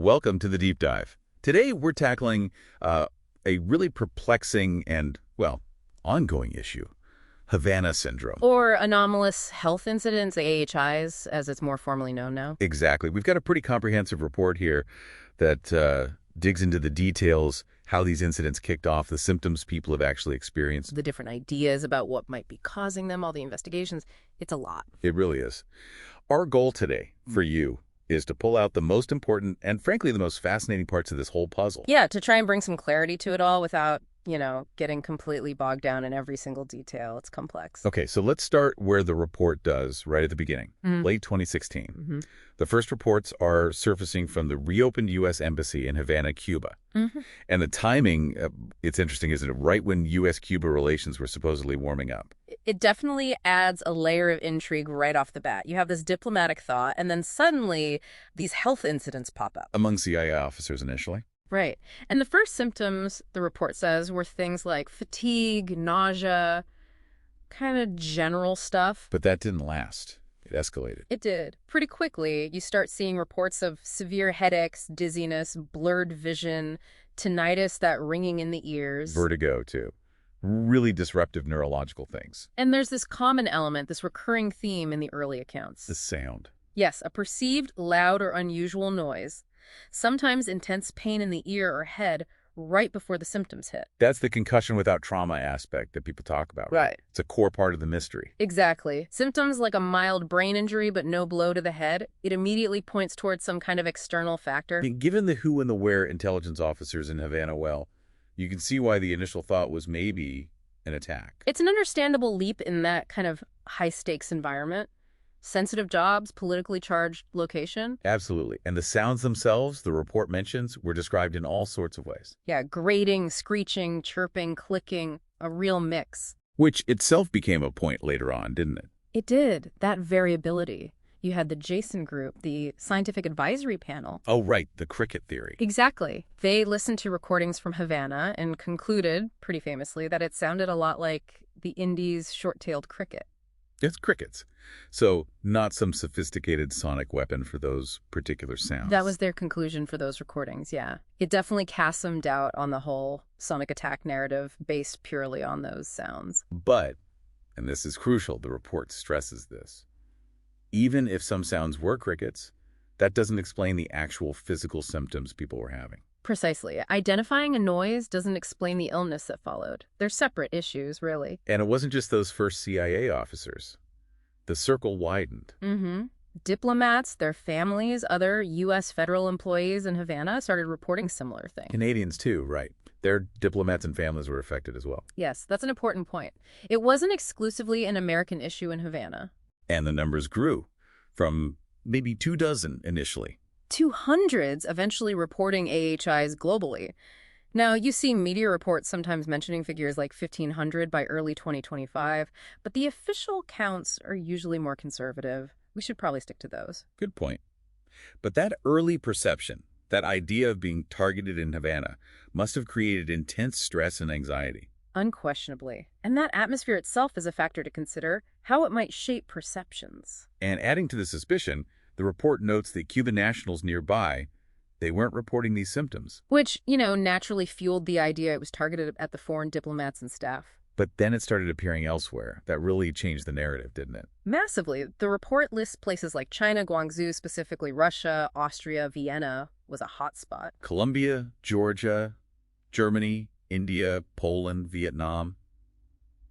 Welcome to the Deep Dive. Today we're tackling a really perplexing and, well, ongoing issue, Havana Syndrome. Or anomalous health incidents, AHIs, as it's more formally known now. Exactly. We've got a pretty comprehensive report here that digs into the details, how these incidents kicked off, the symptoms people have actually experienced. The different ideas about what might be causing them, all the investigations. It's a lot. It really is. Our goal today for you is to pull out the most important and, frankly, the most fascinating parts of this whole puzzle. Yeah, to try and bring some clarity to it all without, getting completely bogged down in every single detail. It's complex. Okay, so let's start where the report does, right at the beginning, late 2016. The first reports are surfacing from the reopened U.S. Embassy in Havana, Cuba. And the timing, it's interesting, isn't it? Right when U.S.-Cuba relations were supposedly warming up. It definitely adds a layer of intrigue right off the bat. You have this diplomatic thought, and then suddenly these health incidents pop up. Among CIA officers initially. Right. And the first symptoms, the report says, were things like fatigue, nausea, kind of general stuff. But that didn't last. It escalated. It did. Pretty quickly, you start seeing reports of severe headaches, dizziness, blurred vision, tinnitus, that ringing in the ears. Vertigo, too. Really disruptive neurological things. And there's this common element, this recurring theme in the early accounts. The sound. Yes, a perceived loud or unusual noise. Sometimes intense pain in the ear or head right before the symptoms hit. That's the concussion without trauma aspect that people talk about. Right. It's a core part of the mystery. Exactly. Symptoms like a mild brain injury but no blow to the head, it immediately points towards some kind of external factor. I mean, given the who and the where intelligence officers in Havana, well, you can see why the initial thought was maybe an attack. It's an understandable leap in that kind of high-stakes environment. Sensitive jobs, politically charged location. Absolutely. And the sounds themselves, the report mentions, were described in all sorts of ways. Yeah, grating, screeching, chirping, clicking, a real mix. Which itself became a point later on, didn't it? It did. That variability. You had the Jason Group, the scientific advisory panel. Oh, right, the cricket theory. Exactly. They listened to recordings from Havana and concluded, pretty famously, that it sounded a lot like the Indies' short-tailed cricket. It's crickets. So not some sophisticated sonic weapon for those particular sounds. That was their conclusion for those recordings, yeah. It definitely casts some doubt on the whole sonic attack narrative based purely on those sounds. But, and this is crucial, the report stresses this, even if some sounds were crickets, that doesn't explain the actual physical symptoms people were having. Precisely. Identifying a noise doesn't explain the illness that followed. They're separate issues, really. And it wasn't just those first CIA officers. The circle widened. Diplomats, their families, other U.S. federal employees in Havana started reporting similar things. Canadians, too, right. Their diplomats and families were affected as well. Yes, that's an important point. It wasn't exclusively an American issue in Havana. And the numbers grew from maybe 24 initially. 200s eventually reporting AHIs globally. Now, you see media reports sometimes mentioning figures like 1,500 by early 2025, but the official counts are usually more conservative. We should probably stick to those. Good point. But that early perception, that idea of being targeted in Havana, must have created intense stress and anxiety. Unquestionably. And that atmosphere itself is a factor to consider, how it might shape perceptions. And adding to the suspicion, the report notes that Cuban nationals nearby, they weren't reporting these symptoms. Which, naturally fueled the idea it was targeted at the foreign diplomats and staff. But then it started appearing elsewhere. That really changed the narrative, didn't it? Massively. The report lists places like China, Guangzhou, specifically Russia, Austria, Vienna was a hotspot. Colombia, Georgia, Germany, India, Poland, Vietnam.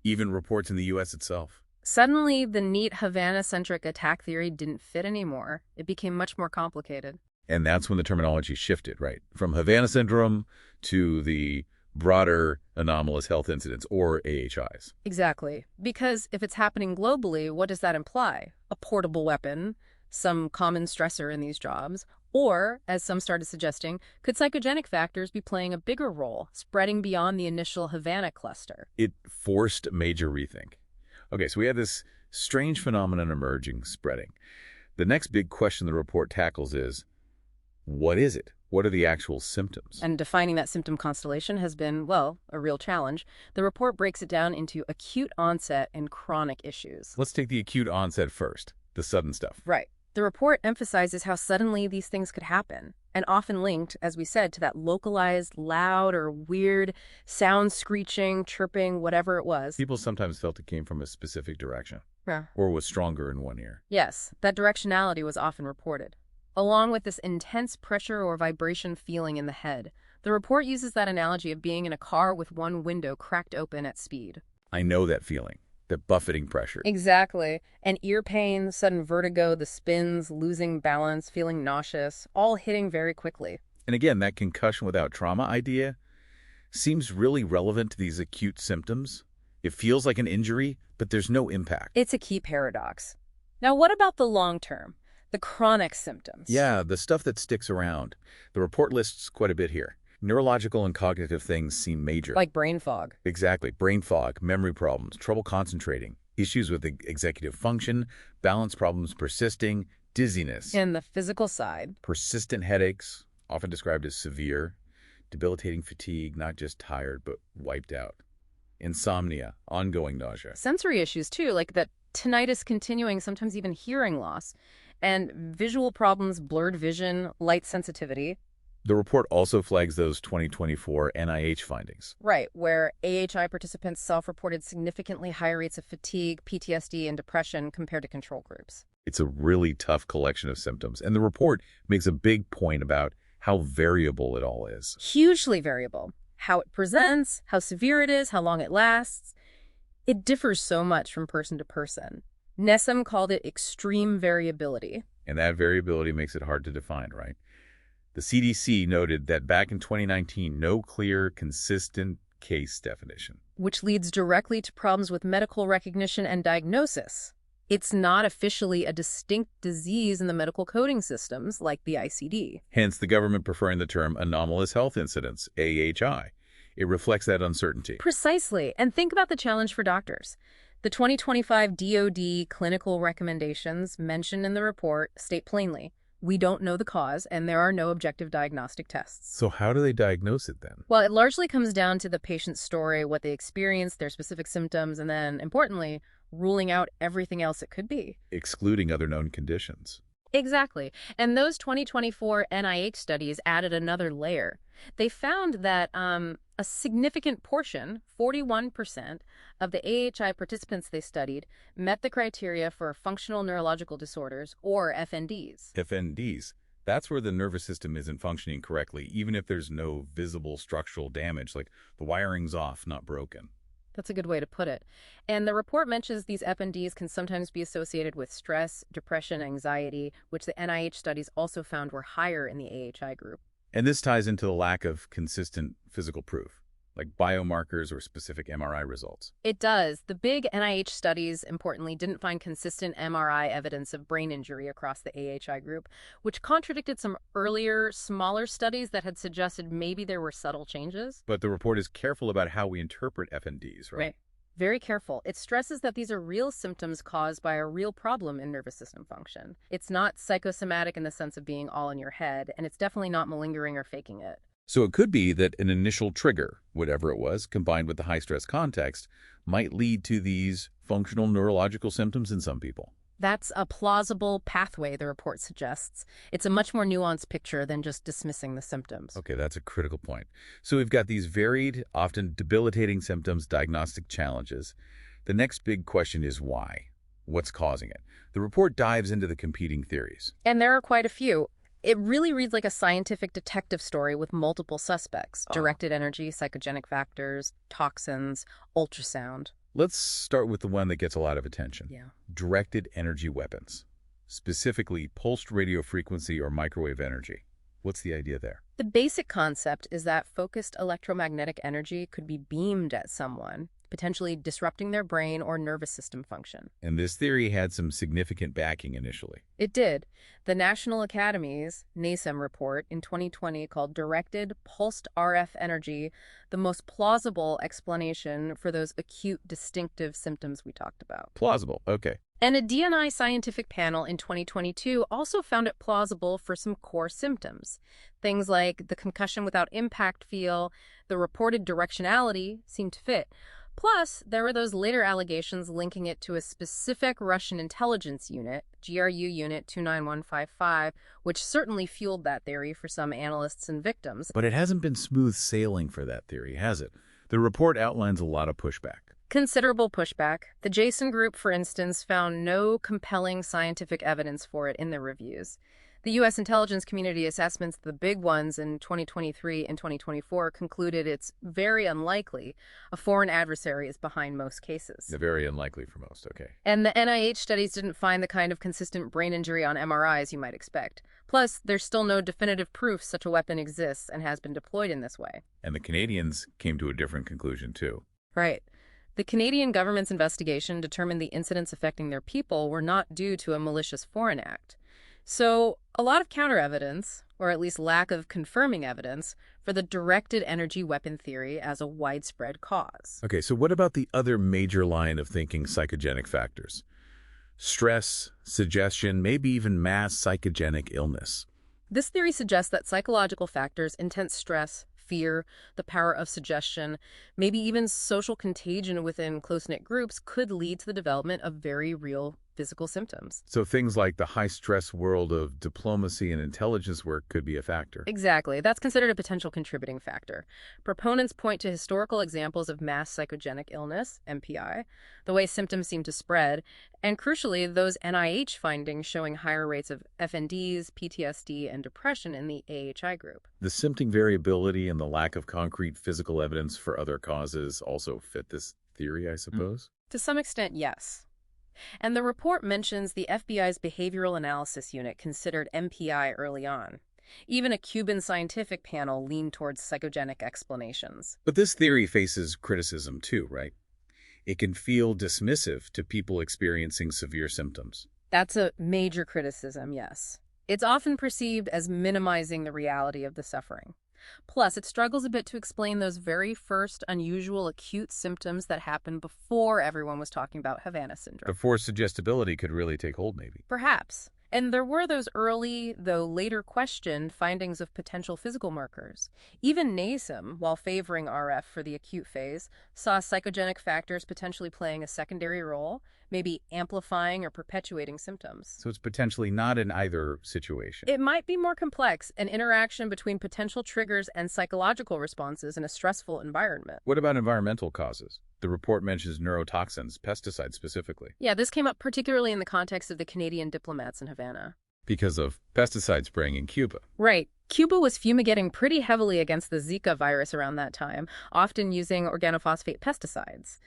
Even reports in the U.S. itself. Suddenly, the neat Havana-centric attack theory didn't fit anymore. It became much more complicated. And that's when the terminology shifted, right? From Havana Syndrome to the broader anomalous health incidents, or AHIs. Exactly. Because if it's happening globally, what does that imply? A portable weapon, some common stressor in these jobs, or, as some started suggesting, could psychogenic factors be playing a bigger role, spreading beyond the initial Havana cluster? It forced major rethink. Okay, so we have this strange phenomenon emerging, spreading. The next big question the report tackles is, what is it? What are the actual symptoms? And defining that symptom constellation has been, well, a real challenge. The report breaks it down into acute onset and chronic issues. Let's take the acute onset first, the sudden stuff. Right. The report emphasizes how suddenly these things could happen. and often linked, as we said, to that localized, loud or weird sound, screeching, chirping, whatever it was. People sometimes felt it came from a specific direction Yeah. or was stronger in one ear. Yes, that directionality was often reported, along with this intense pressure or vibration feeling in the head. The report uses that analogy of being in a car with one window cracked open at speed. I know that feeling, that buffeting pressure. Exactly. And ear pain, sudden vertigo, the spins, losing balance, feeling nauseous, all hitting very quickly. And again, that concussion without trauma idea seems really relevant to these acute symptoms. It feels like an injury, but there's no impact. It's a key paradox. Now, what about the long term, the chronic symptoms? Yeah, the stuff that sticks around. The report lists quite a bit here. Neurological and cognitive things seem major. Like brain fog. Exactly. Brain fog, memory problems, trouble concentrating, issues with executive function, balance problems persisting, dizziness. And the physical side. Persistent headaches, often described as severe, debilitating fatigue, not just tired, but wiped out. Insomnia, ongoing nausea. Sensory issues, too, like that tinnitus continuing, sometimes even hearing loss. And visual problems, blurred vision, light sensitivity. The report also flags those 2024 NIH findings. Right, where AHI participants self-reported significantly higher rates of fatigue, PTSD, and depression compared to control groups. It's a really tough collection of symptoms, and the report makes a big point about how variable it all is. Hugely variable. How it presents, how severe it is, how long it lasts. It differs so much from person to person. Nessam called it extreme variability. And that variability makes it hard to define, right? The CDC noted that back in 2019, no clear, consistent case definition. Which leads directly to problems with medical recognition and diagnosis. It's not officially a distinct disease in the medical coding systems like the ICD. Hence, the government preferring the term anomalous health incidents, AHI. It reflects that uncertainty. Precisely. And think about the challenge for doctors. The 2025 DoD clinical recommendations mentioned in the report state plainly, we don't know the cause, and there are no objective diagnostic tests. So how do they diagnose it then? Well, it largely comes down to the patient's story, what they experienced, their specific symptoms, and then, importantly, ruling out everything else it could be. Excluding other known conditions. Exactly. And those 2024 NIH studies added another layer. They found that a significant portion, 41%, of the AHI participants they studied met the criteria for functional neurological disorders, or FNDs. FNDs. That's where the nervous system isn't functioning correctly, even if there's no visible structural damage, like the wiring's off, not broken. That's a good way to put it. And the report mentions these FNDs can sometimes be associated with stress, depression, anxiety, which the NIH studies also found were higher in the AHI group. And this ties into the lack of consistent physical proof, like biomarkers or specific MRI results. It does. The big NIH studies, importantly, didn't find consistent MRI evidence of brain injury across the AHI group, which contradicted some earlier, smaller studies that had suggested maybe there were subtle changes. But the report is careful about how we interpret FNDs, right? Right. Very careful. It stresses that these are real symptoms caused by a real problem in nervous system function. It's not psychosomatic in the sense of being all in your head, and it's definitely not malingering or faking it. So it could be that an initial trigger, whatever it was, combined with the high-stress context, might lead to these functional neurological symptoms in some people. That's a plausible pathway, the report suggests. It's a much more nuanced picture than just dismissing the symptoms. Okay, that's a critical point. So we've got these varied, often debilitating symptoms, diagnostic challenges. The next big question is why? What's causing it? The report dives into the competing theories. And there are quite a few. It really reads like a scientific detective story with multiple suspects. Directed energy, psychogenic factors, toxins, ultrasound. Let's start with the one that gets a lot of attention. Yeah. Directed energy weapons, specifically pulsed radio frequency or microwave energy. What's the idea there? The basic concept is that focused electromagnetic energy could be beamed at someone, potentially disrupting their brain or nervous system function. And this theory had some significant backing initially. It did. The National Academy's NASEM report in 2020 called Directed Pulsed RF Energy the most plausible explanation for those acute distinctive symptoms we talked about. Plausible, okay. And a D&I scientific panel in 2022 also found it plausible for some core symptoms. Things like the concussion without impact feel, the reported directionality seemed to fit. Plus, there were those later allegations linking it to a specific Russian intelligence unit, GRU Unit 29155, which certainly fueled that theory for some analysts and victims. But it hasn't been smooth sailing for that theory, has it? The report outlines a lot of pushback. Considerable pushback. The Jason Group, for instance, found no compelling scientific evidence for it in their reviews. The U.S. intelligence community assessments, the big ones in 2023 and 2024, concluded it's very unlikely a foreign adversary is behind most cases. They're very unlikely for most, okay. And the NIH studies didn't find the kind of consistent brain injury on MRIs you might expect. Plus, there's still no definitive proof such a weapon exists and has been deployed in this way. And the Canadians came to a different conclusion, too. Right. The Canadian government's investigation determined the incidents affecting their people were not due to a malicious foreign act. So, a lot of counter-evidence, or at least lack of confirming evidence, for the directed energy weapon theory as a widespread cause. Okay, so what about the other major line of thinking psychogenic factors? Stress, suggestion, maybe even mass psychogenic illness. This theory suggests that psychological factors, intense stress, fear, the power of suggestion, maybe even social contagion within close-knit groups could lead to the development of very real physical symptoms. So things like the high-stress world of diplomacy and intelligence work could be a factor. Exactly. That's considered a potential contributing factor. Proponents point to historical examples of mass psychogenic illness, MPI, the way symptoms seem to spread, and crucially, those NIH findings showing higher rates of FNDs, PTSD, and depression in the AHI group. The symptom variability and the lack of concrete physical evidence for other causes also fit this theory, I suppose? To some extent, yes. And the report mentions the FBI's Behavioral Analysis Unit considered MPI early on. Even a Cuban scientific panel leaned towards psychogenic explanations. But this theory faces criticism too, right? It can feel dismissive to people experiencing severe symptoms. That's a major criticism, yes. It's often perceived as minimizing the reality of the suffering. Plus, it struggles a bit to explain those very first unusual acute symptoms that happened before everyone was talking about Havana Syndrome. Before suggestibility could really take hold, maybe. Perhaps. And there were those early, though later questioned, findings of potential physical markers. Even NASM, while favoring RF for the acute phase, saw psychogenic factors potentially playing a secondary role, maybe amplifying or perpetuating symptoms. So it's potentially not in either situation. It might be more complex, an interaction between potential triggers and psychological responses in a stressful environment. What about environmental causes? The report mentions neurotoxins, pesticides specifically. Yeah, this came up particularly in the context of the Canadian diplomats in Havana. Because of pesticide spraying in Cuba. Right. Cuba was fumigating pretty heavily against the Zika virus around that time, often using organophosphate pesticides.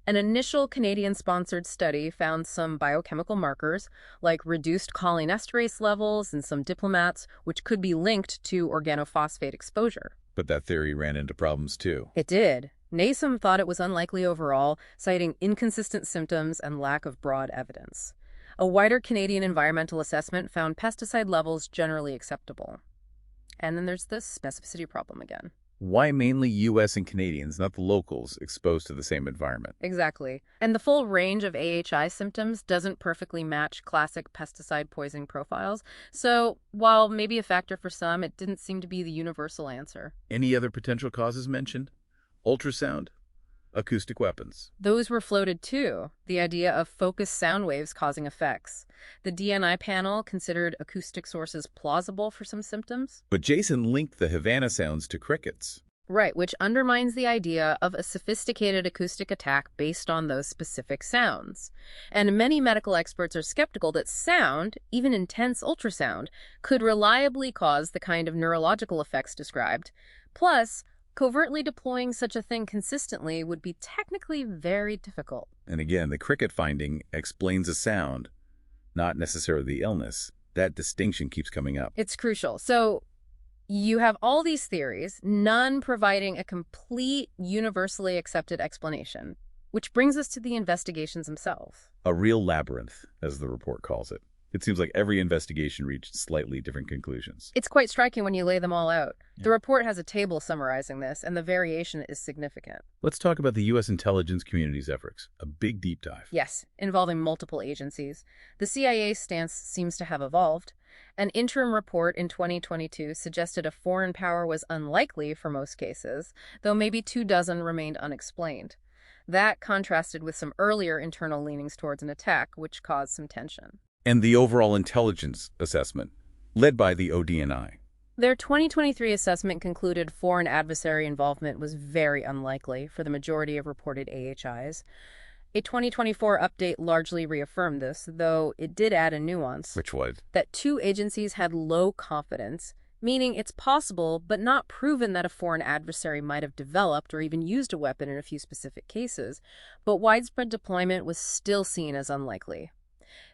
An initial Canadian-sponsored study found some biochemical markers, like reduced cholinesterase levels in some diplomats, which could be linked to organophosphate exposure. But that theory ran into problems too. It did. NASM thought it was unlikely overall, citing inconsistent symptoms and lack of broad evidence. A wider Canadian environmental assessment found pesticide levels generally acceptable. And then there's the specificity problem again. Why mainly U.S. and Canadians, not the locals, exposed to the same environment? Exactly. And the full range of AHI symptoms doesn't perfectly match classic pesticide poisoning profiles. So while maybe a factor for some, it didn't seem to be the universal answer. Any other potential causes mentioned? Ultrasound? Acoustic weapons? Those were floated too, the idea of focused sound waves causing effects. The DNI panel considered acoustic sources plausible for some symptoms. But Jason linked the Havana sounds to crickets. Right, which undermines the idea of a sophisticated acoustic attack based on those specific sounds. And many medical experts are skeptical that sound, even intense ultrasound, could reliably cause the kind of neurological effects described. Plus, covertly deploying such a thing consistently would be technically very difficult. And again, the cricket finding explains a sound, not necessarily the illness. That distinction keeps coming up. It's crucial. So you have all these theories, none providing a complete, universally accepted explanation, which brings us to the investigations themselves. A real labyrinth, as the report calls it. It seems like every investigation reached slightly different conclusions. It's quite striking when you lay them all out. Yeah. The report has a table summarizing this, and the variation is significant. Let's talk about the U.S. intelligence community's efforts. A big deep dive. Yes, involving multiple agencies. The CIA's stance seems to have evolved. An interim report in 2022 suggested a foreign power was unlikely for most cases, though maybe 24 remained unexplained. That contrasted with some earlier internal leanings towards an attack, which caused some tension. And the overall intelligence assessment, led by the ODNI. Their 2023 assessment concluded foreign adversary involvement was very unlikely for the majority of reported AHIs. A 2024 update largely reaffirmed this, though it did add a nuance. Which was? That two agencies had low confidence, meaning it's possible but not proven that a foreign adversary might have developed or even used a weapon in a few specific cases, but widespread deployment was still seen as unlikely.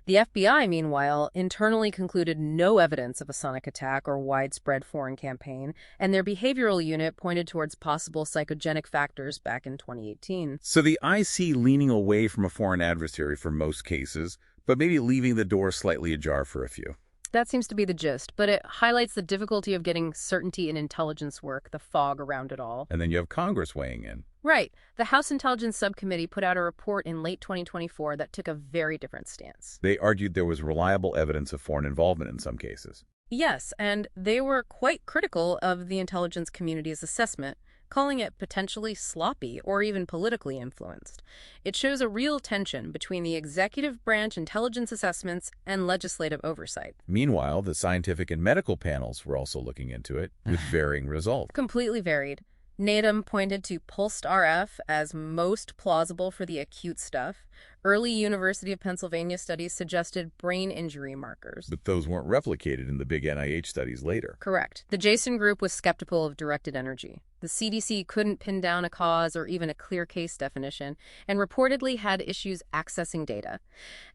The FBI, meanwhile, internally concluded no evidence of a sonic attack or widespread foreign campaign, and their behavioral unit pointed towards possible psychogenic factors back in 2018. So the IC leaning away from a foreign adversary for most cases, but maybe leaving the door slightly ajar for a few. That seems to be the gist, but it highlights the difficulty of getting certainty in intelligence work, the fog around it all. And then you have Congress weighing in. Right. The House Intelligence Subcommittee put out a report in late 2024 that took a very different stance. They argued there was reliable evidence of foreign involvement in some cases. Yes, and they were quite critical of the intelligence community's assessment, calling it potentially sloppy or even politically influenced. It shows a real tension between the executive branch intelligence assessments and legislative oversight. Meanwhile, the scientific and medical panels were also looking into it with varying results. Completely varied. NATM pointed to pulsed RF as most plausible for the acute stuff. Early University of Pennsylvania studies suggested brain injury markers. But those weren't replicated in the big NIH studies later. Correct. The Jason group was skeptical of directed energy. The CDC couldn't pin down a cause or even a clear case definition, and reportedly had issues accessing data.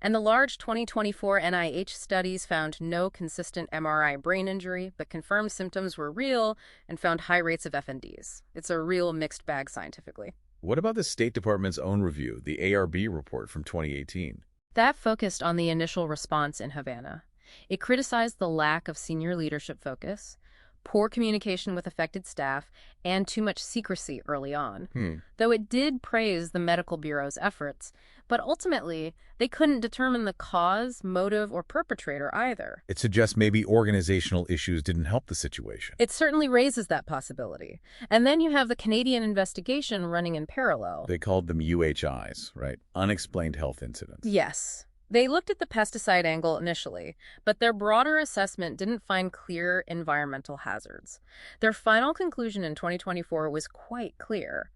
And the large 2024 NIH studies found no consistent MRI brain injury, but confirmed symptoms were real and found high rates of FNDs. It's a real mixed bag scientifically. What about the State Department's own review, the ARB report from 2018? That focused on the initial response in Havana. It criticized the lack of senior leadership focus, poor communication with affected staff, and too much secrecy early on. Though it did praise the medical bureau's efforts, but ultimately, they couldn't determine the cause, motive, or perpetrator either. It suggests maybe organizational issues didn't help the situation. It certainly raises that possibility. And then you have the Canadian investigation running in parallel. They called them UHIs, right? Unexplained health incidents. Yes. They looked at the pesticide angle initially, but their broader assessment didn't find clear environmental hazards. Their final conclusion in 2024 was quite clear: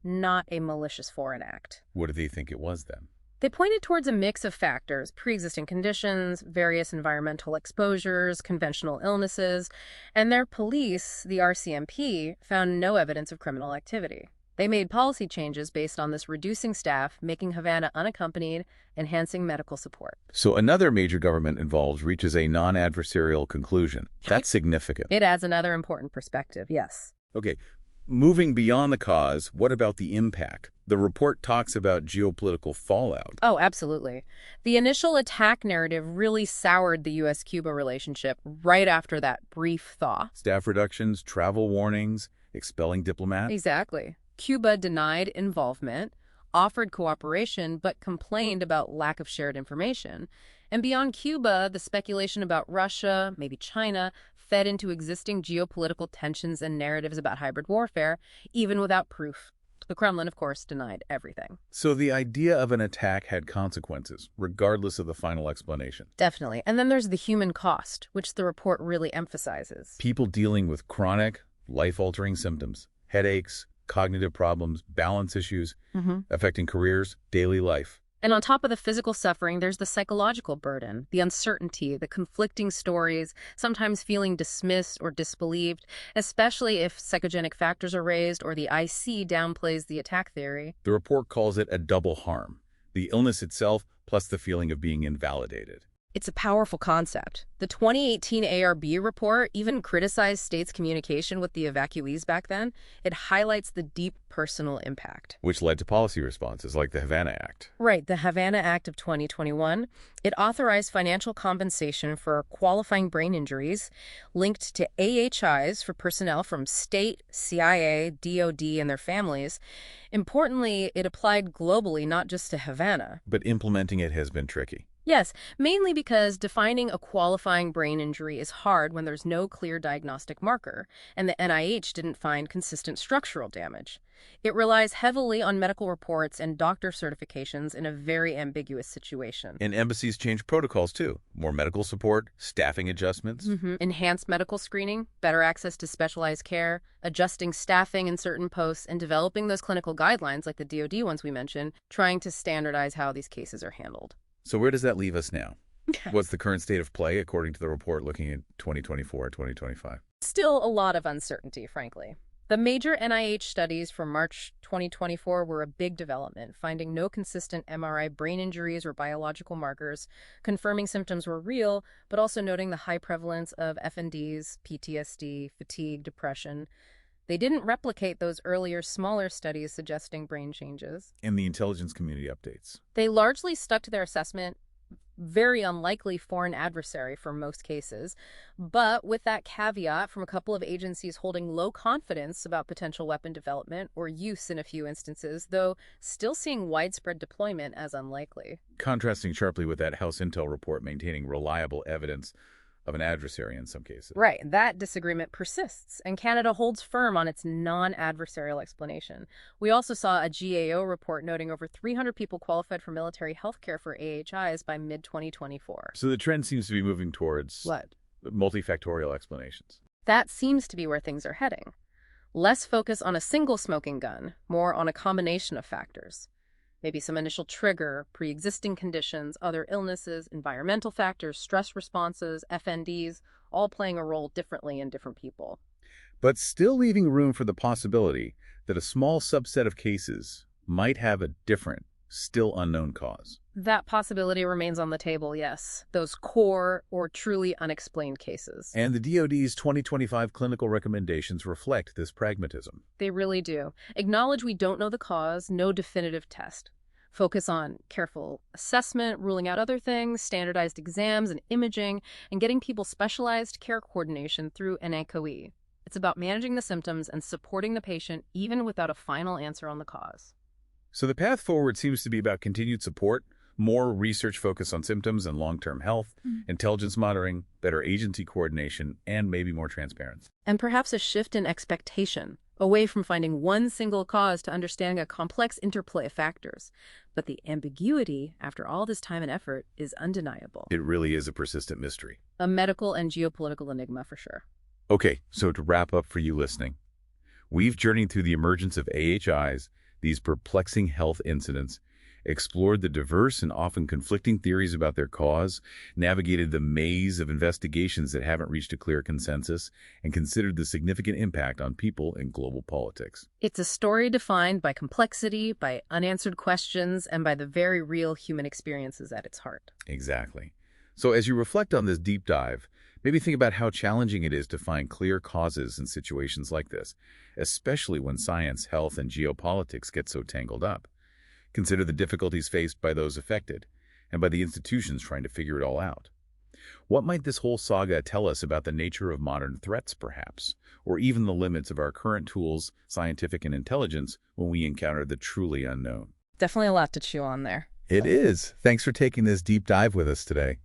not a malicious foreign act. What do they think it was then? They pointed towards a mix of factors: pre-existing conditions, various environmental exposures, conventional illnesses, and their police, the RCMP, found no evidence of criminal activity. They made policy changes based on this, reducing staff, making Havana unaccompanied, enhancing medical support. So another major government involved reaches a non-adversarial conclusion. That's significant. It adds another important perspective, yes. Okay, moving beyond the cause, what about the impact? The report talks about geopolitical fallout. Oh, absolutely. The initial attack narrative really soured the U.S.-Cuba relationship right after that brief thaw. Staff reductions, travel warnings, expelling diplomats. Exactly. Cuba denied involvement, offered cooperation, but complained about lack of shared information. And beyond Cuba, the speculation about Russia, maybe China, fed into existing geopolitical tensions and narratives about hybrid warfare, even without proof. The Kremlin, of course, denied everything. So the idea of an attack had consequences, regardless of the final explanation. Definitely. And then there's the human cost, which the report really emphasizes. People dealing with chronic, life-altering symptoms, headaches, cognitive problems, balance issues, affecting careers, daily life. And on top of the physical suffering, there's the psychological burden, the uncertainty, the conflicting stories, sometimes feeling dismissed or disbelieved, especially if psychogenic factors are raised or the IC downplays the attack theory. The report calls it a double harm: the illness itself plus the feeling of being invalidated. It's a powerful concept. The 2018 ARB report even criticized states' communication with the evacuees back then. It highlights the deep personal impact. Which led to policy responses like the Havana Act. Right, the Havana Act of 2021. It authorized financial compensation for qualifying brain injuries linked to AHIs for personnel from state, CIA, DOD, and their families. Importantly, it applied globally, not just to Havana. But implementing it has been tricky. Yes, mainly because defining a qualifying brain injury is hard when there's no clear diagnostic marker, and the NIH didn't find consistent structural damage. It relies heavily on medical reports and doctor certifications in a very ambiguous situation. And embassies change protocols too. More medical support, staffing adjustments. Enhanced medical screening, better access to specialized care, adjusting staffing in certain posts, and developing those clinical guidelines like the DoD ones we mentioned, trying to standardize how these cases are handled. So where does that leave us now? What's the current state of play according to the report looking at 2024, 2025? Still a lot of uncertainty, frankly. The major NIH studies from March 2024 were a big development, finding no consistent MRI brain injuries or biological markers, confirming symptoms were real, but also noting the high prevalence of FNDs, PTSD, fatigue, depression. They didn't replicate those earlier, smaller studies suggesting brain changes. And the intelligence community updates. They largely stuck to their assessment, very unlikely foreign adversary for most cases, but with that caveat from a couple of agencies holding low confidence about potential weapon development or use in a few instances, though still seeing widespread deployment as unlikely. Contrasting sharply with that House Intel report maintaining reliable evidence of an adversary in some cases. Right, that disagreement persists, and Canada holds firm on its non-adversarial explanation. We also saw a GAO report noting over 300 people qualified for military health care for AHIs by mid-2024. So the trend seems to be moving towards What? multifactorial explanations. That seems to be where things are heading. Less focus on a single smoking gun, more on a combination of factors. Maybe some initial trigger, pre-existing conditions, other illnesses, environmental factors, stress responses, FNDs, all playing a role differently in different people. But still leaving room for the possibility that a small subset of cases might have a different, still unknown cause. That possibility remains on the table, yes. Those core or truly unexplained cases. And the DoD's 2025 clinical recommendations reflect this pragmatism. They really do. Acknowledge we don't know the cause, no definitive test. Focus on careful assessment, ruling out other things, standardized exams and imaging, and getting people specialized care coordination through an AHI. It's about managing the symptoms and supporting the patient even without a final answer on the cause. So the path forward seems to be about continued support, more research focus on symptoms and long-term health, intelligence monitoring, better agency coordination, and maybe more transparency. And perhaps a shift in expectation, away from finding one single cause to understanding a complex interplay of factors. But the ambiguity, after all this time and effort, is undeniable. It really is a persistent mystery. A medical and geopolitical enigma for sure. Okay, so to wrap up for you listening, we've journeyed through the emergence of AHIs, these perplexing health incidents, explored the diverse and often conflicting theories about their cause, navigated the maze of investigations that haven't reached a clear consensus, and considered the significant impact on people in global politics. It's a story defined by complexity, by unanswered questions, and by the very real human experiences at its heart. Exactly. So as you reflect on this deep dive, maybe think about how challenging it is to find clear causes in situations like this, especially when science, health, and geopolitics get so tangled up. Consider the difficulties faced by those affected, and by the institutions trying to figure it all out. What might this whole saga tell us about the nature of modern threats, perhaps, or even the limits of our current tools, scientific and intelligence, when we encounter the truly unknown? Definitely a lot to chew on there. It is. Thanks for taking this deep dive with us today.